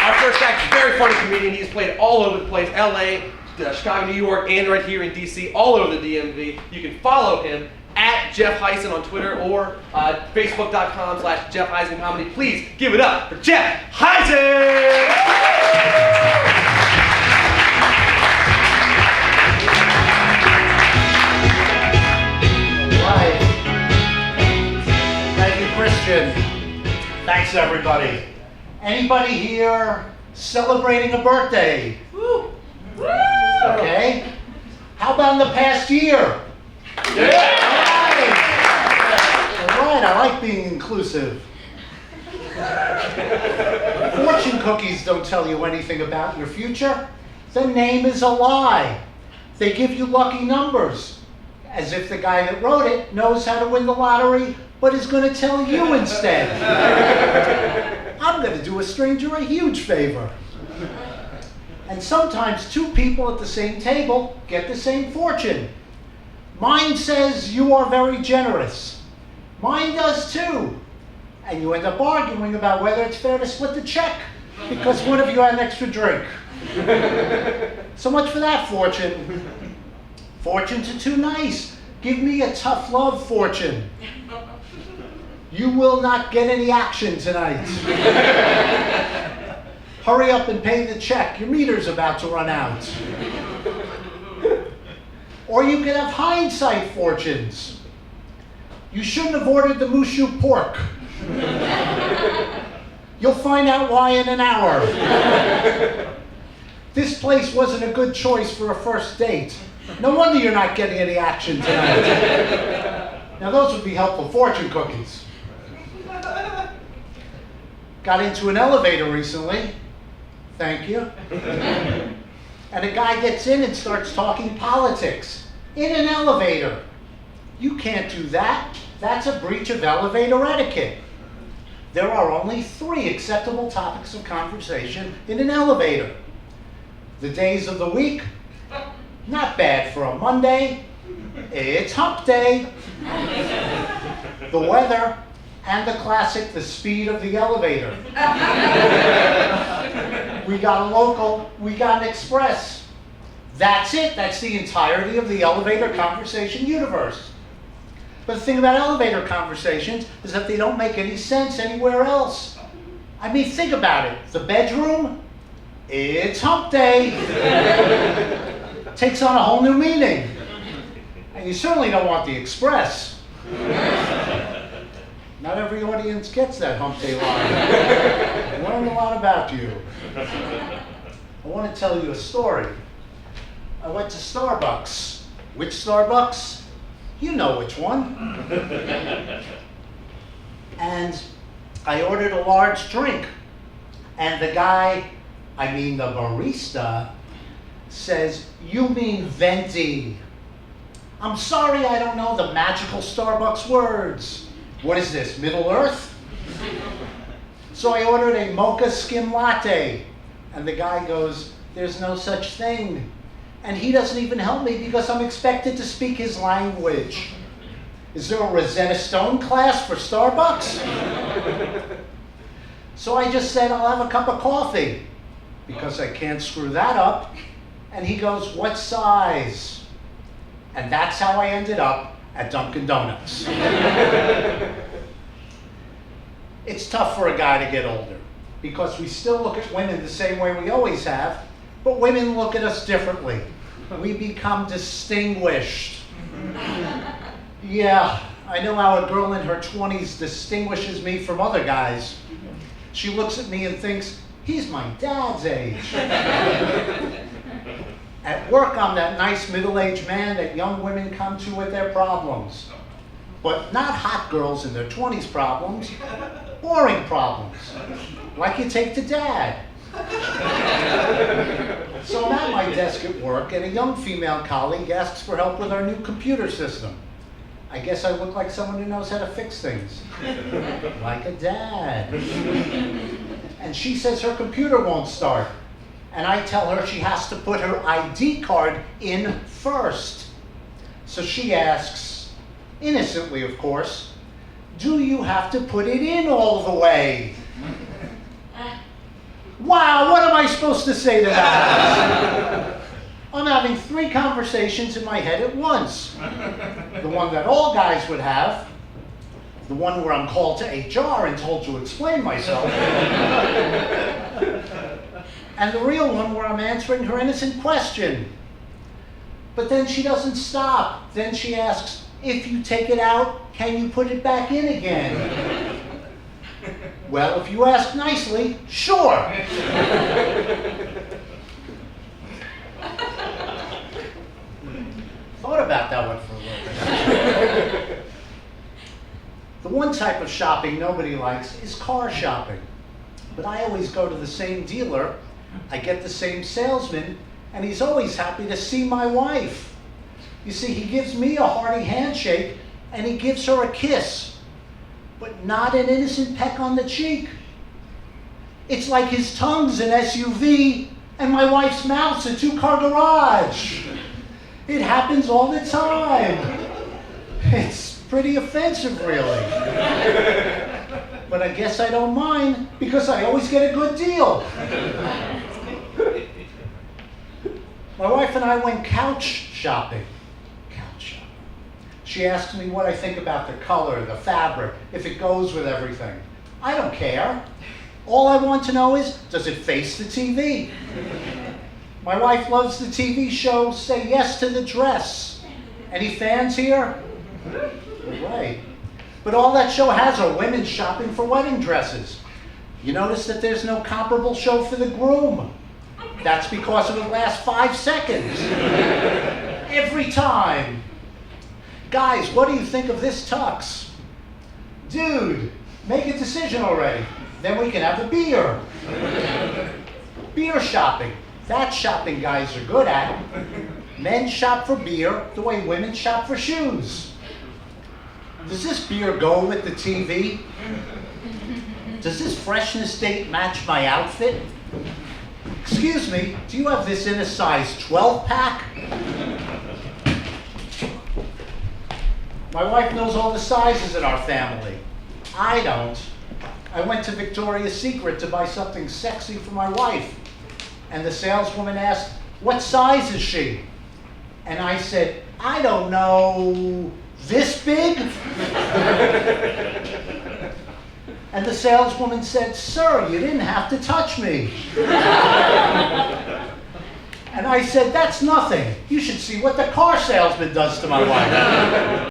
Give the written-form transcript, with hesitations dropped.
Our first act, very funny comedian. He's played all over the place, LA, Chicago, New York, and right here in DC, all over the DMV. You can follow him at Jeff Hysen on Twitter or Facebook.com/Jeff Hysen Comedy. Please give it up for Jeff Hysen! Right. Thank you, Christian. Thanks, everybody. Anybody here celebrating a birthday? Woo! Woo! Okay. How about in the past year? Yeah! All right, I like being inclusive. Fortune cookies don't tell you anything about your future. The name is a lie. They give you lucky numbers, as if the guy that wrote it knows how to win the lottery, but is going to tell you instead. I'm going to do a stranger a huge favor. And sometimes two people at the same table get the same fortune. Mine says you are very generous. Mine does too. And you end up arguing about whether it's fair to split the check because one of you had an extra drink. So much for that fortune. Fortunes are too nice. Give me a tough love fortune. You will not get any action tonight. Hurry up and pay the check. Your meter's about to run out. Or you could have hindsight fortunes. You shouldn't have ordered the Mushu pork. You'll find out why in an hour. This place wasn't a good choice for a first date. No wonder you're not getting any action tonight. Now those would be helpful fortune cookies. Got into an elevator recently. Thank you. And a guy gets in and starts talking politics in an elevator. You can't do that. That's a breach of elevator etiquette. There are only 3 acceptable topics of conversation in an elevator. The days of the week, not bad for a Monday. It's hump day. The weather, and the classic, the speed of the elevator. We got a local, we got an express. That's it. That's the entirety of the elevator conversation universe. But the thing about elevator conversations is that they don't make any sense anywhere else. I mean, think about it. The bedroom, it's hump day. Takes on a whole new meaning. And you certainly don't want the express. Not every audience gets that hump day line. I learned a lot about you. I want to tell you a story. I went to Starbucks. Which Starbucks? You know which one. And I ordered a large drink. And the guy, I mean the barista, says, "You mean venti." I'm sorry, I don't know the magical Starbucks words. What is this, Middle Earth? So I ordered a mocha skim latte. And the guy goes, "There's no such thing." And he doesn't even help me because I'm expected to speak his language. Is there a Rosetta Stone class for Starbucks? So I just said, "I'll have a cup of coffee," because I can't screw that up. And he goes, "What size?" And that's how I ended up at Dunkin' Donuts. It's tough for a guy to get older because we still look at women the same way we always have, but women look at us differently. We become distinguished. Yeah, I know how a girl in her 20s distinguishes me from other guys. She looks at me and thinks, he's my dad's age. At work, I'm that nice middle-aged man that young women come to with their problems. But not hot girls in their 20s problems, boring problems, like you take to dad. So I'm at my desk at work, and a young female colleague asks for help with our new computer system. I guess I look like someone who knows how to fix things. Like a dad. And she says her computer won't start. And I tell her she has to put her ID card in first. So she asks, innocently of course, "Do you have to put it in all the way?" Wow, what am I supposed to say to that? I'm having 3 conversations in my head at once. The one that all guys would have, the one where I'm called to HR and told to explain myself, and the real one where I'm answering her innocent question. But then she doesn't stop. Then she asks, if you take it out, can you put it back in again? Well, if you ask nicely, sure. Thought about that one for a little bit. The one type of shopping nobody likes is car shopping. But I always go to the same dealer, I get the same salesman, and he's always happy to see my wife. You see, he gives me a hearty handshake, and he gives her a kiss, but not an innocent peck on the cheek. It's like his tongue's an SUV, and my wife's mouth's a 2-car garage. It happens all the time. It's pretty offensive, really. But I guess I don't mind, because I always get a good deal. My wife and I went couch shopping. Couch shopping. She asked me what I think about the color, the fabric, if it goes with everything. I don't care. All I want to know is, does it face the TV? My wife loves the TV show Say Yes to the Dress. Any fans here? Right. But all that show has are women shopping for wedding dresses. You notice that there's no comparable show for the groom. That's because it would last 5 seconds. Every time. Guys, what do you think of this tux? Dude, make a decision already. Then we can have a beer. Beer shopping. That's shopping guys are good at. Men shop for beer the way women shop for shoes. Does this beer go with the TV? Does this freshness date match my outfit? Excuse me, do you have this in a size 12-pack? My wife knows all the sizes in our family. I don't. I went to Victoria's Secret to buy something sexy for my wife. And the saleswoman asked, what size is she? And I said, I don't know, this big? And the saleswoman said, sir, you didn't have to touch me. And I said, that's nothing. You should see what the car salesman does to my wife.